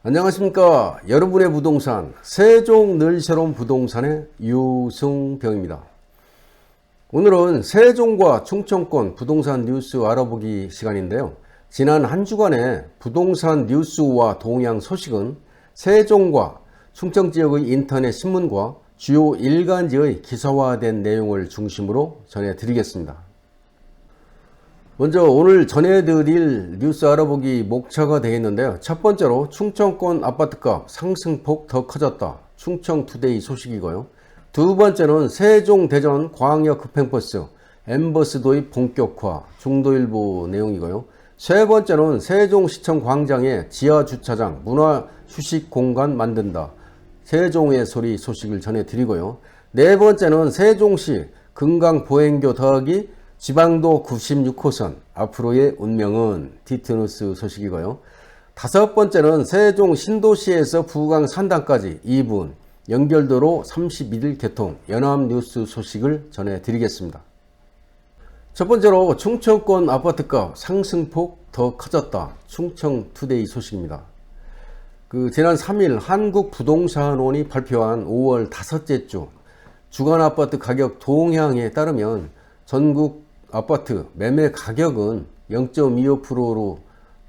안녕하십니까. 여러분의 부동산 세종 늘새로운 부동산의 유승병입니다. 오늘은 세종과 충청권 부동산 뉴스 알아보기 시간인데요. 지난 한 주간의 부동산 뉴스와 동향 소식은 세종과 충청 지역의 인터넷 신문과 주요 일간지의 기사화된 내용을 중심으로 전해드리겠습니다. 먼저 오늘 전해드릴 뉴스 알아보기 목차가 되겠는데요. 첫 번째로 충청권 아파트값 상승폭 더 커졌다. 충청투데이 소식이고요. 두 번째는 세종 대전 광역 급행버스 M버스 도입 본격화 중도일보 내용이고요. 세 번째는 세종시청 광장에 지하주차장 문화휴식 공간 만든다. 세종의 소리 소식을 전해드리고요. 네 번째는 세종시 금강보행교 더하기 지방도 96호선 앞으로의 운명은 디트뉴스 소식이고요. 다섯 번째는 세종 신도시에서 부강 산단까지 2분 연결도로 31일 개통 연합뉴스 소식을 전해드리겠습니다. 첫 번째로 충청권 아파트값 상승폭 더 커졌다. 충청투데이 소식입니다. 지난 3일 한국부동산원이 발표한 5월 다섯째 주 주간 아파트 가격 동향에 따르면 전국 아파트 매매 가격은 0.25%로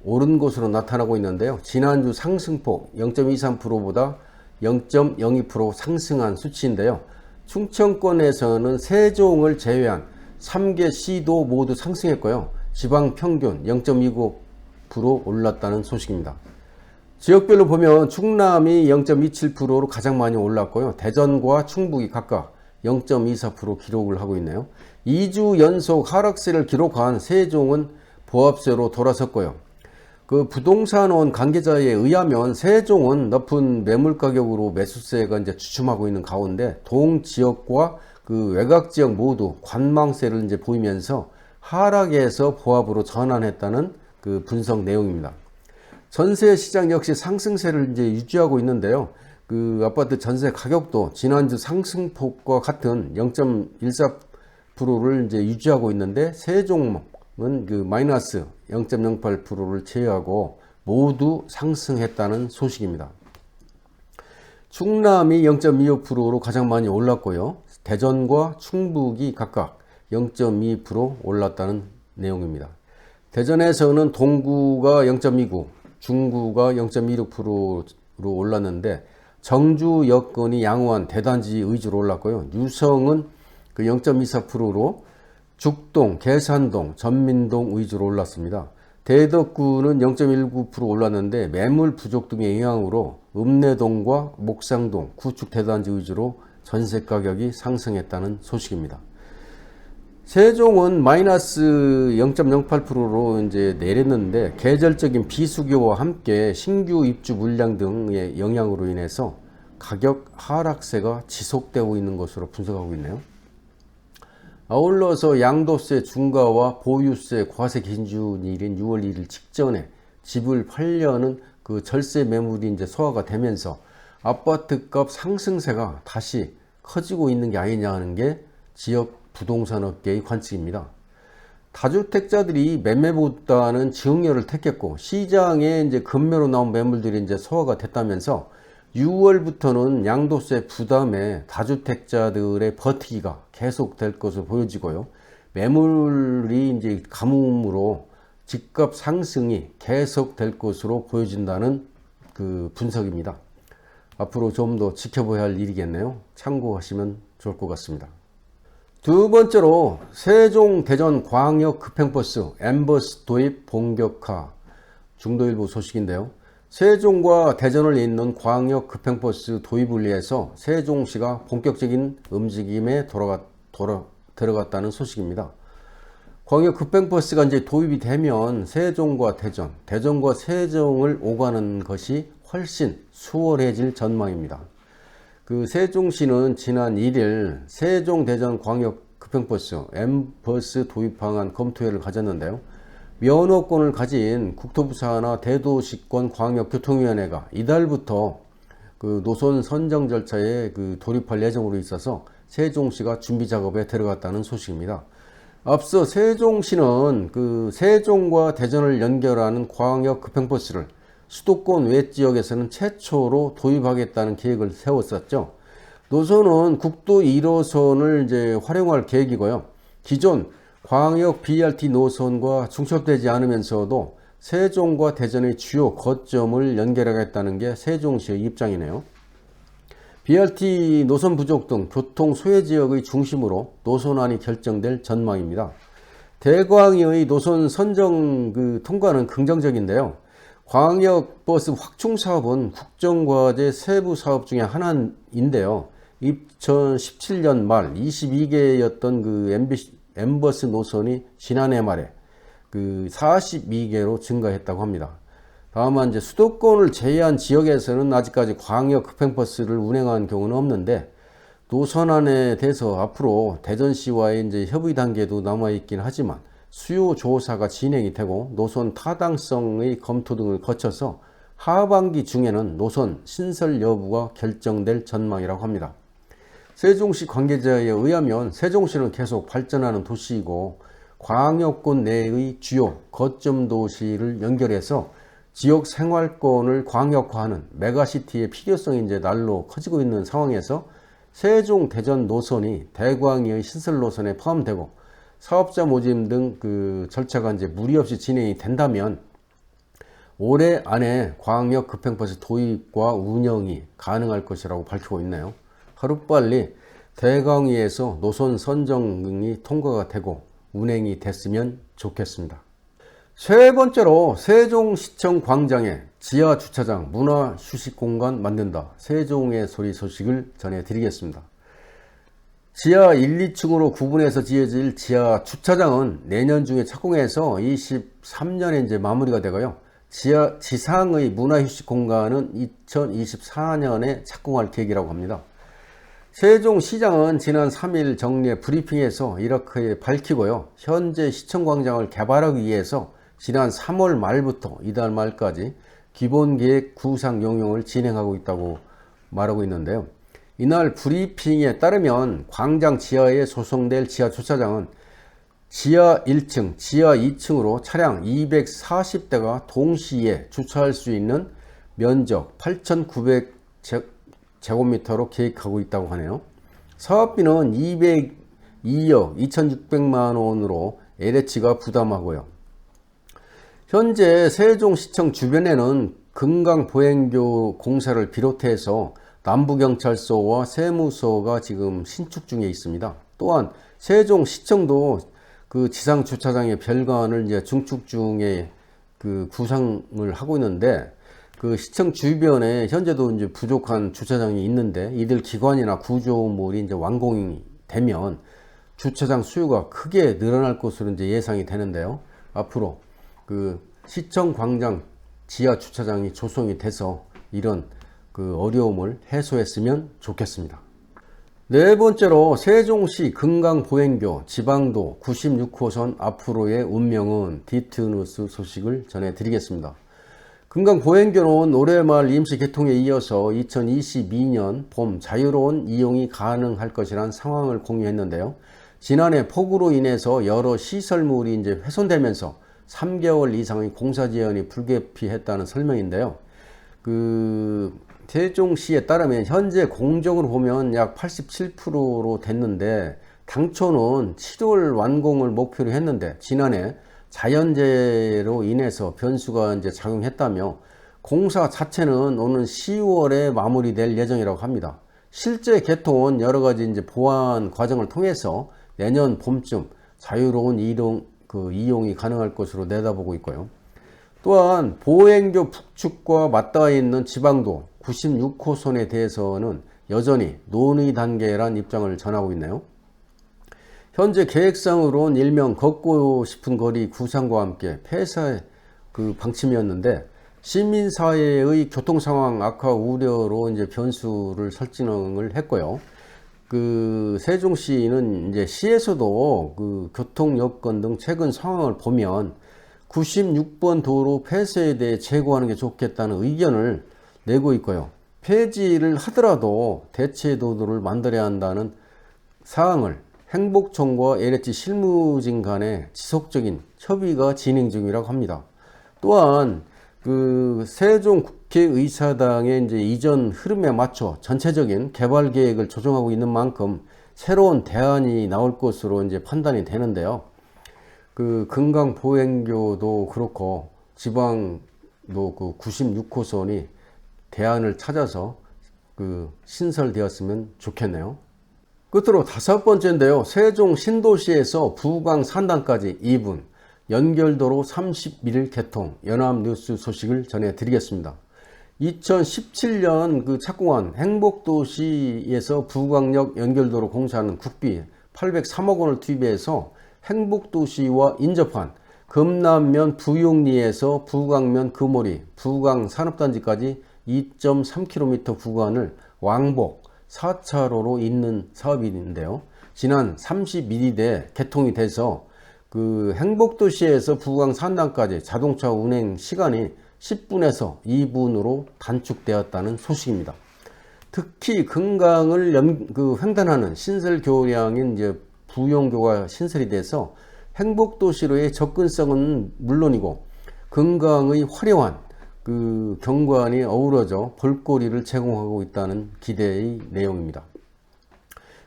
오른 것으로 나타나고 있는데요. 지난주 상승폭 0.23%보다 0.02% 상승한 수치인데요. 충청권에서는 세종을 제외한 3개 시도 모두 상승했고요. 지방 평균 0.29% 올랐다는 소식입니다. 지역별로 보면 충남이 0.27%로 가장 많이 올랐고요. 대전과 충북이 각각 0.24% 기록을 하고 있네요. 2주 연속 하락세를 기록한 세종은 보합세로 돌아섰고요. 부동산원 관계자에 의하면 세종은 높은 매물 가격으로 매수세가 이제 주춤하고 있는 가운데 동지역과 외곽 지역 모두 관망세를 이제 보이면서 하락에서 보합으로 전환했다는 분석 내용입니다. 전세 시장 역시 상승세를 이제 유지하고 있는데요. 아파트 전세 가격도 지난주 상승폭과 같은 0.14%를 이제 유지하고 있는데 세종은 마이너스 0.08%를 제외하고 모두 상승했다는 소식입니다. 충남이 0.25%로 가장 많이 올랐고요. 대전과 충북이 각각 0.2% 올랐다는 내용입니다. 대전에서는 동구가 0.29, 중구가 0.26%로 올랐는데 정주 여건이 양호한 대단지 위주로 올랐고요. 유성은 0.24%로 죽동, 계산동, 전민동 위주로 올랐습니다. 대덕구는 0.19% 올랐는데 매물 부족 등의 영향으로 읍내동과 목상동, 구축 대단지 위주로 전세 가격이 상승했다는 소식입니다. 세종은 마이너스 0.08%로 이제 내렸는데 계절적인 비수교와 함께 신규 입주 물량 등의 영향으로 인해서 가격 하락세가 지속되고 있는 것으로 분석하고 있네요. 아울러서 양도세 중과와 보유세 과세 기준일인 6월 1일 직전에 집을 팔려는 절세 매물이 이제 소화가 되면서 아파트값 상승세가 다시 커지고 있는 게 아니냐 하는 게 지역 부동산업계의 관측입니다. 다주택자들이 매매보다는 증여를 택했고 시장에 이제 급매로 나온 매물들이 이제 소화가 됐다면서 6월부터는 양도세 부담에 다주택자들의 버티기가 계속될 것으로 보여지고요. 매물이 이제 가뭄으로 집값 상승이 계속될 것으로 보여진다는 분석입니다. 앞으로 좀 더 지켜봐야 할 일이겠네요. 참고하시면 좋을 것 같습니다. 두 번째로 세종 대전 광역 급행버스 M버스 도입 본격화 중도일보 소식인데요. 세종과 대전을 잇는 광역 급행버스 도입을 위해서 세종시가 본격적인 움직임에 들어갔다는 소식입니다. 광역 급행버스가 이제 도입이 되면 세종과 대전, 대전과 세종을 오가는 것이 훨씬 수월해질 전망입니다. 세종시는 지난 1일 세종 대전 광역 급행버스 M버스 도입 방안 검토회를 가졌는데요. 면허권을 가진 국토부산하 대도시권 광역교통위원회가 이달부터 노선 선정 절차에 돌입할 예정으로 있어서 세종시가 준비 작업에 들어갔다는 소식입니다. 앞서 세종시는 세종과 대전을 연결하는 광역 급행버스를 수도권 외 지역에서는 최초로 도입하겠다는 계획을 세웠었죠. 노선은 국도 1호선을 이제 활용할 계획이고요. 기존 광역 BRT 노선과 중첩되지 않으면서도 세종과 대전의 주요 거점을 연결하겠다는 게 세종시의 입장이네요. BRT 노선 부족 등 교통 소외 지역의 중심으로 노선안이 결정될 전망입니다. 대광의 노선 선정 통과는 긍정적인데요. 광역버스 확충 사업은 국정과제 세부 사업 중에 하나인데요. 2017년 말 22개였던 M버스 노선이 지난해 말에 42개로 증가했다고 합니다. 다만 이제 수도권을 제외한 지역에서는 아직까지 광역 급행버스를 운행한 경우는 없는데, 노선안에 대해서 앞으로 대전시와의 이제 협의 단계도 남아 있긴 하지만 수요 조사가 진행이 되고 노선 타당성의 검토 등을 거쳐서 하반기 중에는 노선 신설 여부가 결정될 전망이라고 합니다. 세종시 관계자에 의하면 세종시는 계속 발전하는 도시이고 광역권 내의 주요 거점 도시를 연결해서 지역 생활권을 광역화하는 메가시티의 필요성이 이제 날로 커지고 있는 상황에서 세종 대전 노선이 대광의 신설 노선에 포함되고 사업자 모집 등 절차가 이제 무리 없이 진행이 된다면 올해 안에 광역 급행버스 도입과 운영이 가능할 것이라고 밝히고 있네요. 하루빨리 대광위에서 노선 선정이 통과가 되고 운행이 됐으면 좋겠습니다. 세 번째로 세종시청 광장에 지하 주차장 문화 휴식 공간 만든다. 세종의 소리 소식을 전해드리겠습니다. 지하 1, 2층으로 구분해서 지어질 지하 주차장은 내년 중에 착공해서 23년에 이제 마무리가 되고요. 지상의 문화 휴식 공간은 2024년에 착공할 계획이라고 합니다. 세종시장은 지난 3일 정례 브리핑에서 이렇게 밝히고요. 현재 시청광장을 개발하기 위해서 지난 3월 말부터 이달 말까지 기본계획 구상 용역을 진행하고 있다고 말하고 있는데요. 이날 브리핑에 따르면 광장 지하에 조성될 지하 주차장은 지하 1층, 지하 2층으로 차량 240대가 동시에 주차할 수 있는 면적 8,900제곱미터로 계획하고 있다고 하네요. 사업비는 202억 2,600만 원으로 LH가 부담하고요. 현재 세종시청 주변에는 금강보행교 공사를 비롯해서 남부경찰서와 세무서가 지금 신축 중에 있습니다. 또한 세종시청도 지상 주차장의 별관을 이제 중축 중에 구상을 하고 있는데, 시청 주변에 현재도 이제 부족한 주차장이 있는데 이들 기관이나 구조물이 이제 완공이 되면 주차장 수요가 크게 늘어날 것으로 이제 예상이 되는데요. 앞으로 시청 광장 지하 주차장이 조성이 돼서 이런 어려움을 해소했으면 좋겠습니다. 네 번째로 세종시 금강보행교 지방도 96호선 앞으로의 운명은 디트뉴스 소식을 전해드리겠습니다. 금강보행교는 올해 말 임시 개통에 이어서 2022년 봄 자유로운 이용이 가능할 것이란 상황을 공유했는데요. 지난해 폭우로 인해서 여러 시설물이 이제 훼손되면서 3개월 이상의 공사 지연이 불가피했다는 설명인데요. 세종시에 따르면 현재 공정으로 보면 약 87%로 됐는데, 당초는 7월 완공을 목표로 했는데 지난해 자연재해로 인해서 변수가 이제 작용했다며 공사 자체는 오는 10월에 마무리될 예정이라고 합니다. 실제 개통은 여러 가지 이제 보완 과정을 통해서 내년 봄쯤 자유로운 이용이 가능할 것으로 내다보고 있고요. 또한 보행교 북측과 맞닿아 있는 지방도 96호선에 대해서는 여전히 논의 단계란 입장을 전하고 있네요. 현재 계획상으로는 일명 걷고 싶은 거리 구상과 함께 폐쇄 방침이었는데, 시민사회의 교통상황 악화 우려로 이제 변수를 설정을 했고요. 세종시는 이제 시에서도 교통 여건 등 최근 상황을 보면 96번 도로 폐쇄에 대해 재고하는 게 좋겠다는 의견을 내고 있고요. 폐지를 하더라도 대체 도로를 만들어야 한다는 사항을 행복청과 LH 실무진 간의 지속적인 협의가 진행 중이라고 합니다. 또한 그 세종 국회의사당의 이제 이전 흐름에 맞춰 전체적인 개발 계획을 조정하고 있는 만큼 새로운 대안이 나올 것으로 이제 판단이 되는데요. 그 금강 보행교도 그렇고 지방도 그 96호선이 대안을 찾아서 그 신설되었으면 좋겠네요. 끝으로 5번째인데요. 세종 신도시에서 부광 산단까지 2분 연결도로 31일 개통 연합뉴스 소식을 전해드리겠습니다. 2017년 그 착공한 행복도시에서 부광역 연결도로 공사하는 국비 803억 원을 투입해서 행복도시와 인접한 금남면 부용리에서 부광면 금오리 부광산업단지까지 2.3km 구간을 왕복 4차로로 잇는 사업인데요. 지난 31일에 개통이 돼서 그 행복도시에서 부광산단까지 자동차 운행 시간이 10분에서 2분으로 단축되었다는 소식입니다. 특히 금강을 횡단하는 신설교량인 이제 부용교가 신설이 돼서 행복도시로의 접근성은 물론이고 금강의 화려한 그 경관이 어우러져 볼거리를 제공하고 있다는 기대의 내용입니다.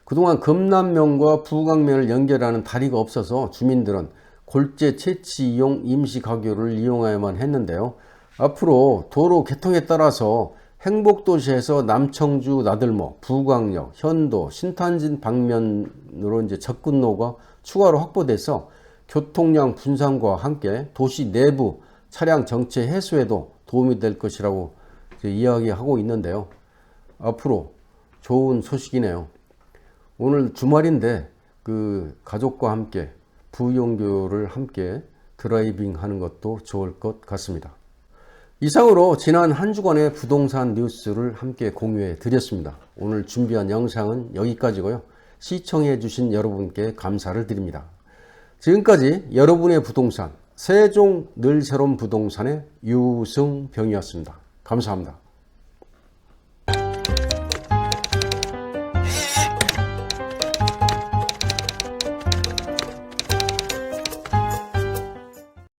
그동안 금남면과 부광면을 연결하는 다리가 없어서 주민들은 골재 채취용 임시가교를 이용해야만 했는데요. 앞으로 도로 개통에 따라서 행복도시에서 남청주 나들목, 부광역, 현도, 신탄진 방면으로 이제 접근로가 추가로 확보돼서 교통량 분산과 함께 도시 내부 차량 정체 해소에도 도움이 될 것이라고 이야기하고 있는데요. 앞으로 좋은 소식이네요. 오늘 주말인데 그 가족과 함께 부용교를 함께 드라이빙 하는 것도 좋을 것 같습니다. 이상으로 지난 한 주간의 부동산 뉴스를 함께 공유해 드렸습니다. 오늘 준비한 영상은 여기까지고요. 시청해 주신 여러분께 감사를 드립니다. 지금까지 여러분의 부동산 세종 늘 새로운 부동산의 유승병이었습니다. 감사합니다.